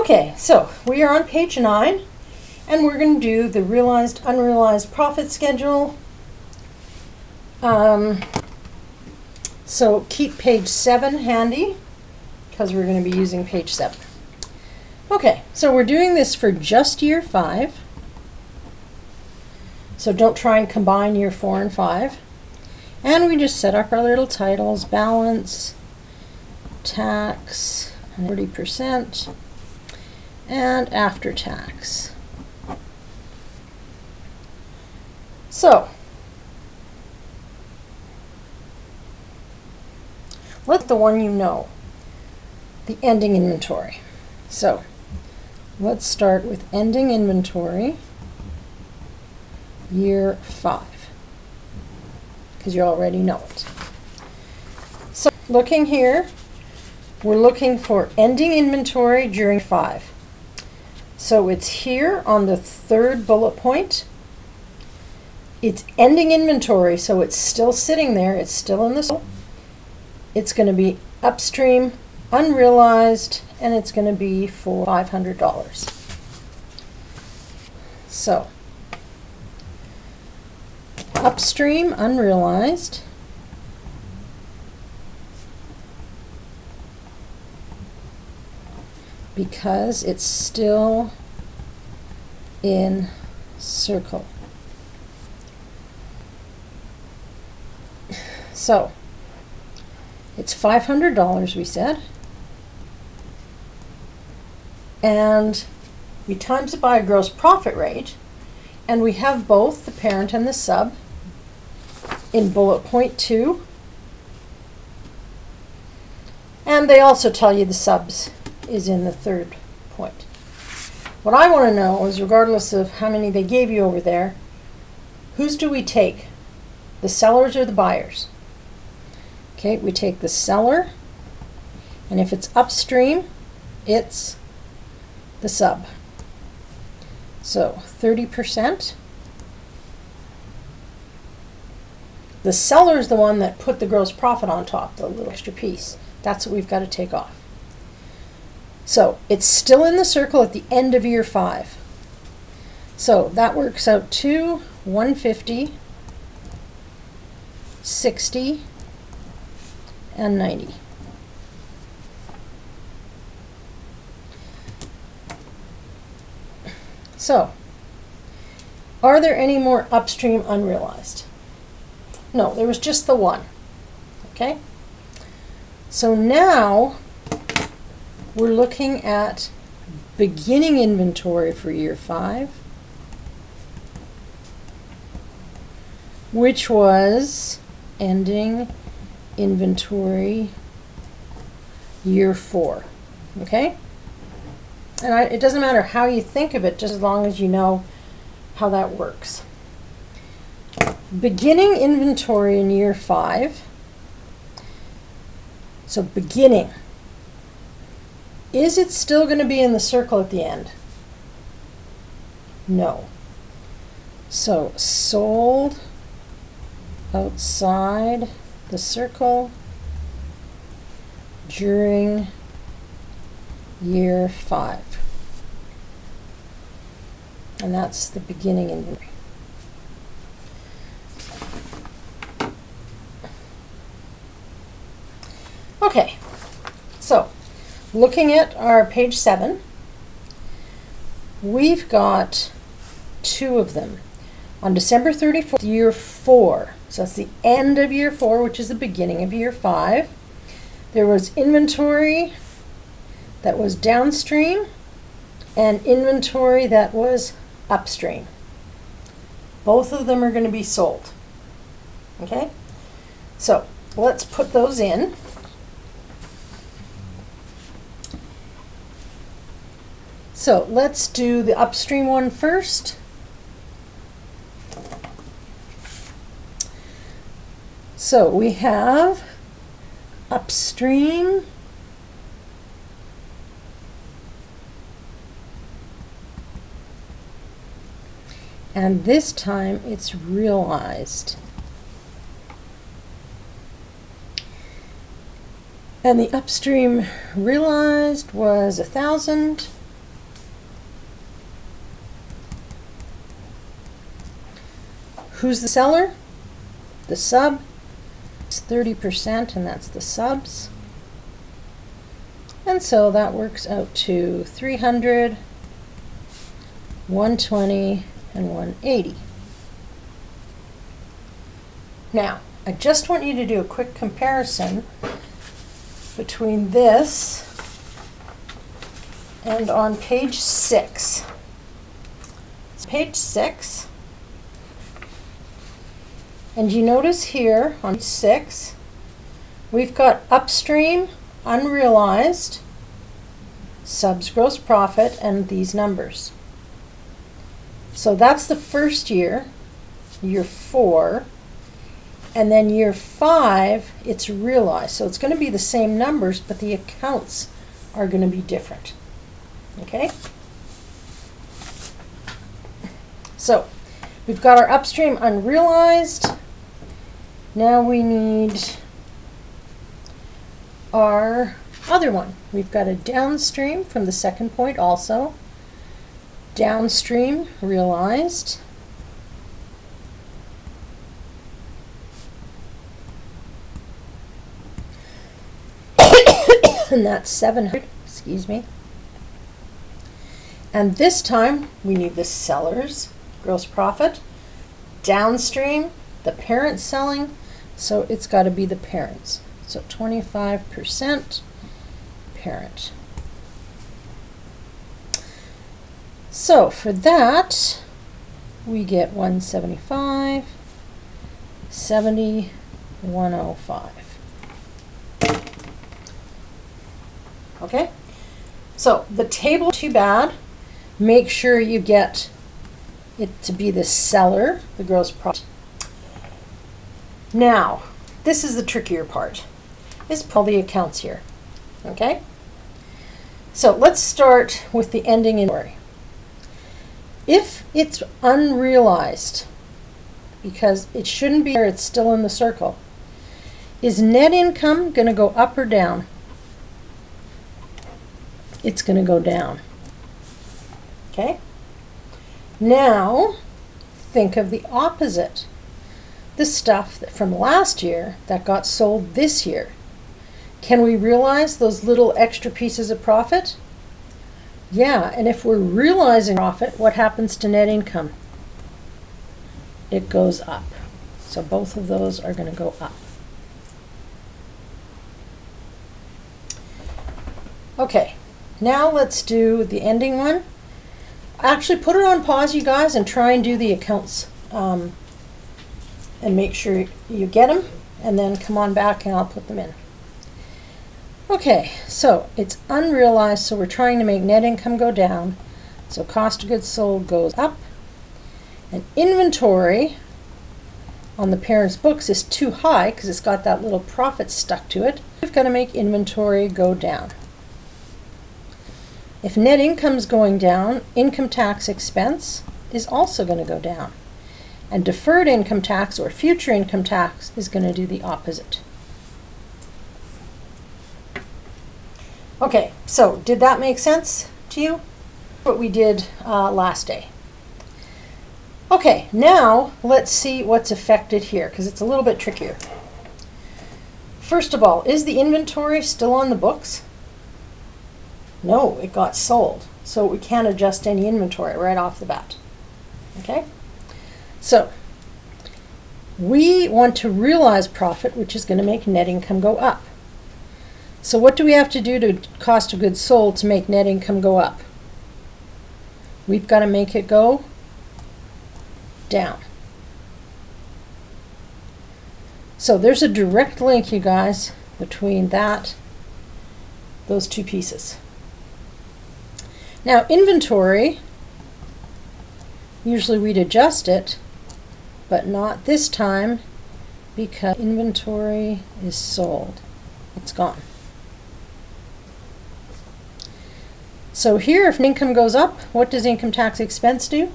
Okay, so we are on page 9, and we're going to do the realized, unrealized profit schedule. So keep page 7 handy, because we're going to be using page 7. Okay, so we're doing this for just year 5. So don't try and combine year 4 and 5. And we just set up our little titles: balance, tax, 30%, and after tax. So, let the one you know, the ending inventory. So, let's start with ending inventory, year 5, because you already know it. So, looking here, we're looking for ending inventory during 5. So it's here on the 3rd bullet point. It's ending inventory, so it's still sitting there. It's still in the cell. It's going to be upstream, unrealized, and it's going to be for $500. So upstream, unrealized. Because it's still in circle. So it's $500, we said, and we times it by a gross profit rate, and we have both the parent and the sub in bullet point 2, and they also tell you the subs is in the 3rd point. What I want to know is, regardless of how many they gave you over there, whose do we take? The sellers or the buyers? Okay, we take the seller, and if it's upstream, it's the sub. So 30%. The seller is the one that put the gross profit on top, the little extra piece. That's what we've got to take off. So it's still in the circle at the end of year 5. So that works out to 150, 60, and 90. So, are there any more upstream unrealized? No, there was just the one. Okay? So now we're looking at beginning inventory for year 5, which was ending inventory year 4. Okay? And it doesn't matter how you think of it, just as long as you know how that works. Beginning inventory in year 5. So beginning. Is it still going to be in the circle at the end? No. So sold outside the circle during year 5. And that's the beginning inventory. Okay, so looking at our page 7, we've got 2 of them. On December 34th, year 4, so that's the end of year 4, which is the beginning of year 5, there was inventory that was downstream and inventory that was upstream. Both of them are going to be sold. Okay? So let's put those in. So let's do the upstream one first. So we have upstream and this time it's realized. And the upstream realized was 1,000, who's the seller? The sub. It's 30%, and that's the subs. And so that works out to 300, 120, and 180. Now, I just want you to do a quick comparison between this and on page 6. It's page 6. And you notice here on 6, we've got upstream, unrealized, subs gross profit, and these numbers. So that's the first year, year 4, and then year 5, it's realized. So it's going to be the same numbers, but the accounts are going to be different. Okay? So we've got our upstream unrealized. Now we need our other one. We've got a downstream from the second point also. Downstream realized. And that's 700, excuse me. And this time we need the seller's gross profit. Downstream, the parent selling, so it's got to be the parents. So 25% parent. So for that, we get 175, 70, 105. Okay? So the table, too bad. Make sure you get it to be the seller, the gross profit. Now, this is the trickier part. Is pull the accounts here. Okay? So let's start with the ending inventory. If it's unrealized, because it shouldn't be there, it's still in the circle, is net income going to go up or down? It's going to go down. Okay? Now, think of the opposite. The stuff that from last year that got sold this year. Can we realize those little extra pieces of profit? Yeah, and if we're realizing profit, what happens to net income? It goes up. So both of those are going to go up. Okay, now let's do the ending one. Actually, put it on pause, you guys, and try and do the accounts. And make sure you get them, and then come on back and I'll put them in. Okay, so it's unrealized, so we're trying to make net income go down. So cost of goods sold goes up. And inventory on the parent's books is too high because it's got that little profit stuck to it. We've got to make inventory go down. If net income's going down, income tax expense is also going to go down. And deferred income tax or future income tax is going to do the opposite. Okay, so did that make sense to you? What we did last day. Okay, now let's see what's affected here because it's a little bit trickier. First of all, is the inventory still on the books? No, it got sold. So we can't adjust any inventory right off the bat. Okay? So we want to realize profit, which is going to make net income go up. So what do we have to do to cost of goods sold to make net income go up? We've got to make it go down. So there's a direct link, you guys, between those two pieces. Now, inventory, usually we'd adjust it, but not this time because inventory is sold. It's gone. So here, if income goes up, what does income tax expense do?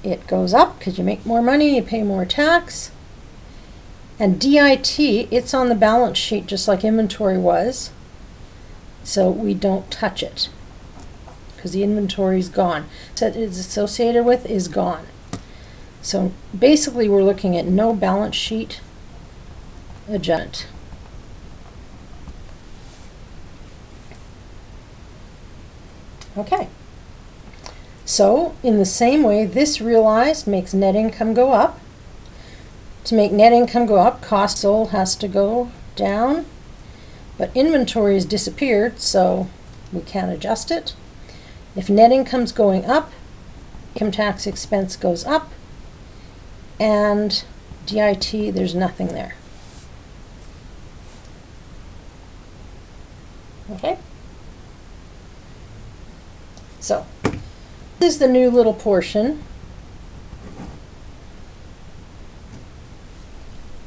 It goes up because you make more money, you pay more tax. And DIT, it's on the balance sheet just like inventory was. So we don't touch it because the inventory is gone. So it's associated with is gone. So basically we're looking at no balance sheet adjustment. Okay. So in the same way, this realized makes net income go up. To make net income go up, cost sold has to go down, but inventory has disappeared, so we can't adjust it. If net income's going up, income tax expense goes up, and DIT, there's nothing there. Okay? So, this is the new little portion.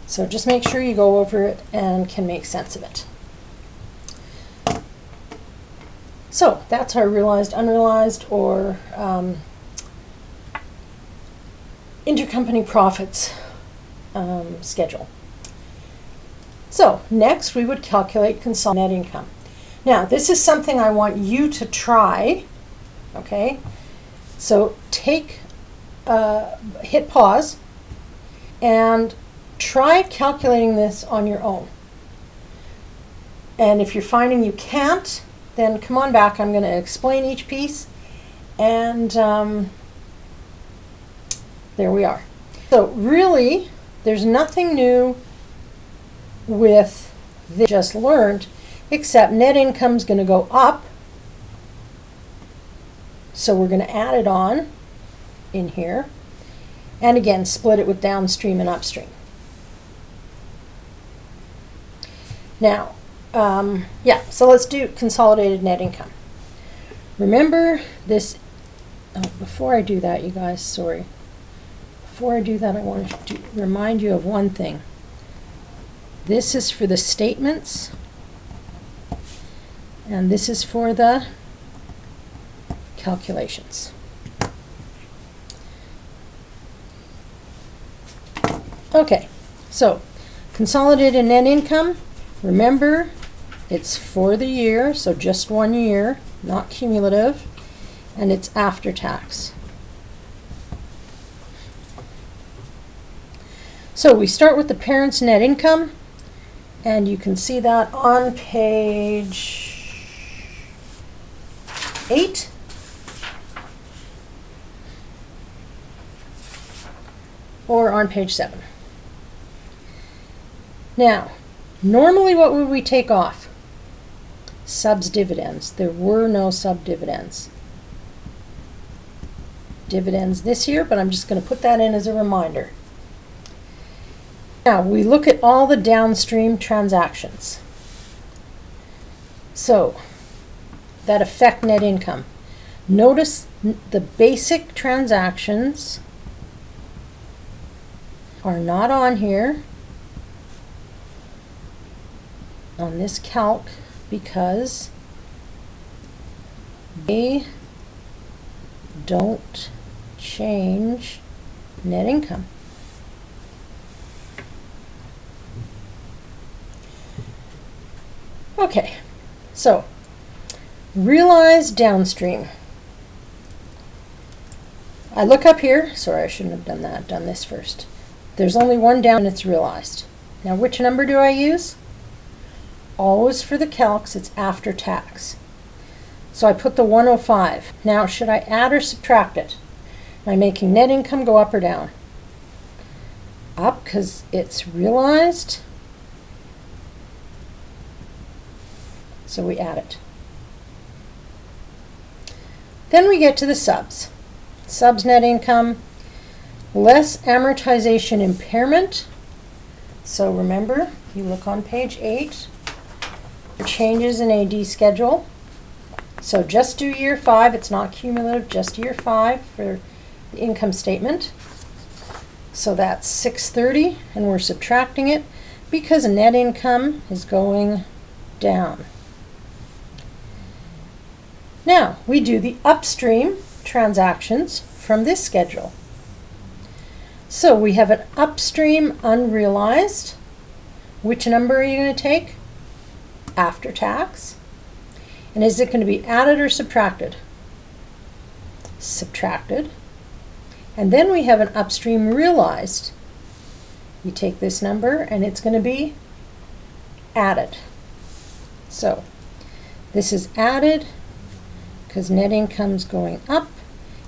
So just make sure you go over it and can make sense of it. So that's our realized, unrealized, or intercompany profits schedule. So next we would calculate consolidated net income. Now this is something I want you to try. Okay, so hit pause and try calculating this on your own. And if you're finding you can't, then come on back. I'm going to explain each piece, and there we are. So really, there's nothing new with this just learned, except net income's going to go up. So we're going to add it on in here. And again, split it with downstream and upstream. Now, so let's do consolidated net income. Remember this, before I do that, you guys, sorry. Before I do that, I want to remind you of one thing. This is for the statements, and this is for the calculations. Okay, so consolidated net income, remember it's for the year, so just 1 year, not cumulative, and it's after tax. So we start with the parent's net income, and you can see that on page 8. Or on page 7. Now, normally what would we take off? Subs dividends. There were no sub dividends. Dividends this year, but I'm just going to put that in as a reminder. Now, we look at all the downstream transactions. So, that affect net income. Notice the basic transactions are not on here on this calc because they don't change net income. Okay, so realized downstream. I look up here, sorry I shouldn't have done that, done this first. There's only one down and it's realized. Now which number do I use? Always for the calcs, it's after tax. So I put the 105. Now should I add or subtract it? Am I making net income go up or down? Up because it's realized. So we add it. Then we get to the subs. Subs net income, less amortization impairment. So remember, you look on page 8, changes in AD schedule. So just do year 5, it's not cumulative, just year 5 for the income statement. So that's 630, and we're subtracting it because net income is going down. Now, we do the upstream transactions from this schedule. So we have an upstream unrealized. Which number are you going to take? After tax. And is it going to be added or subtracted? Subtracted. And then we have an upstream realized. You take this number and it's going to be added. So this is added because net income's going up.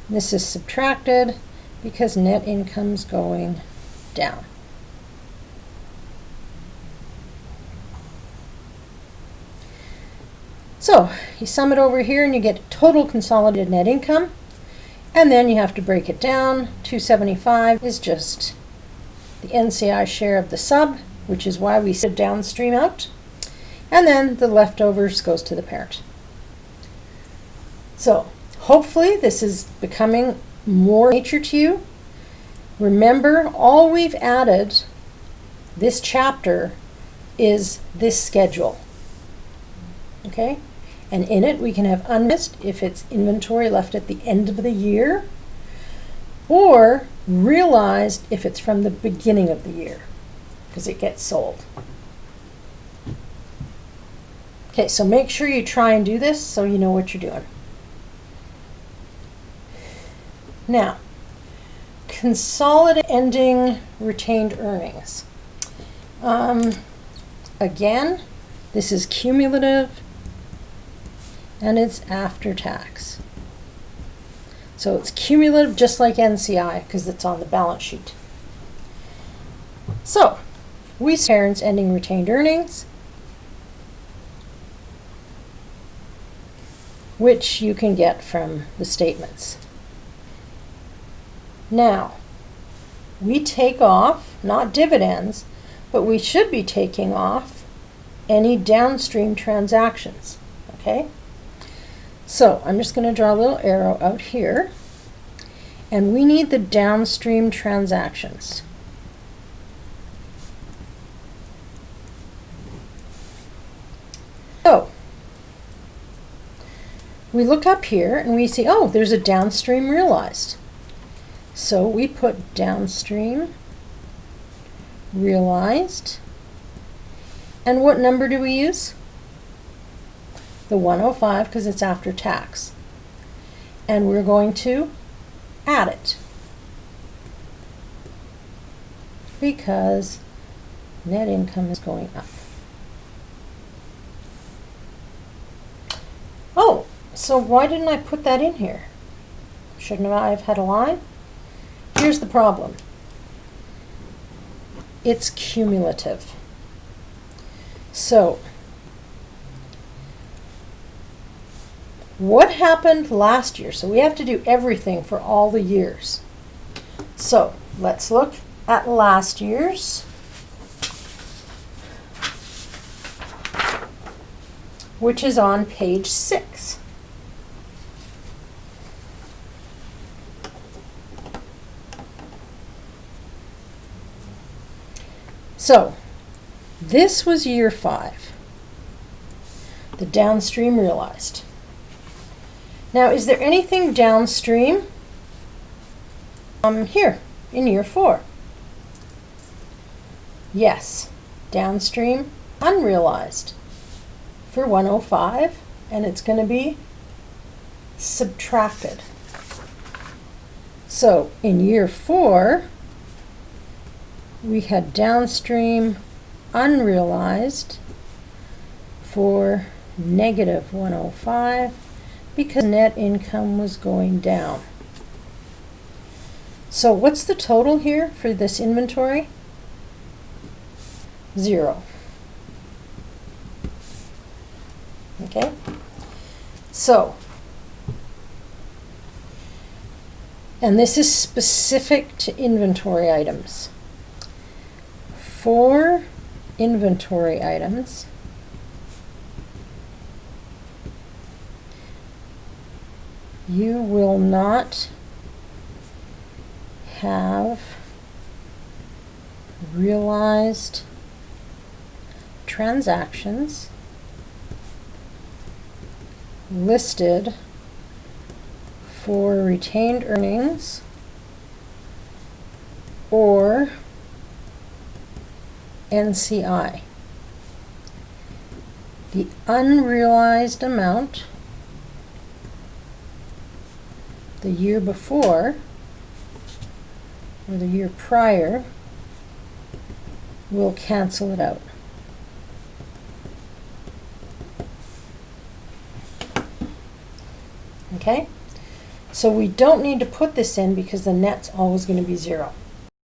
This is subtracted because net income's going down. So you sum it over here and you get total consolidated net income. And then you have to break it down. 275 is just the NCI share of the sub, which is why we sit downstream out. And then the leftovers goes to the parent. So hopefully this is becoming more nature to you. Remember, all we've added this chapter is this schedule. Okay? And in it we can have unmissed if it's inventory left at the end of the year, or realized if it's from the beginning of the year, because it gets sold. Okay, so make sure you try and do this so you know what you're doing. Now, consolidate ending retained earnings. Again, this is cumulative and it's after tax. So it's cumulative just like NCI because it's on the balance sheet. So we see parents ending retained earnings, which you can get from the statements. Now, we take off, not dividends, but we should be taking off any downstream transactions, okay? So I'm just going to draw a little arrow out here, and we need the downstream transactions. So we look up here and we see, oh, there's a downstream realized. So we put downstream realized. And what number do we use? The 105 because it's after tax. And we're going to add it because net income is going up. Oh, so why didn't I put that in here? Shouldn't I have had a line? Here's the problem. It's cumulative. So, what happened last year? So we have to do everything for all the years. So let's look at last year's. Which is on page 6. So, this was year 5, the downstream realized. Now, is there anything downstream here in year 4? Yes, downstream unrealized for 105, and it's going to be subtracted. So, in year 4, we had downstream unrealized for negative 105 because net income was going down. So what's the total here for this inventory? 0. Okay? So, and this is specific to inventory items. For inventory items, you will not have realized transactions listed for retained earnings or NCI. The unrealized amount the year before or the year prior, we'll cancel it out. Okay? So we don't need to put this in because the net's always going to be 0.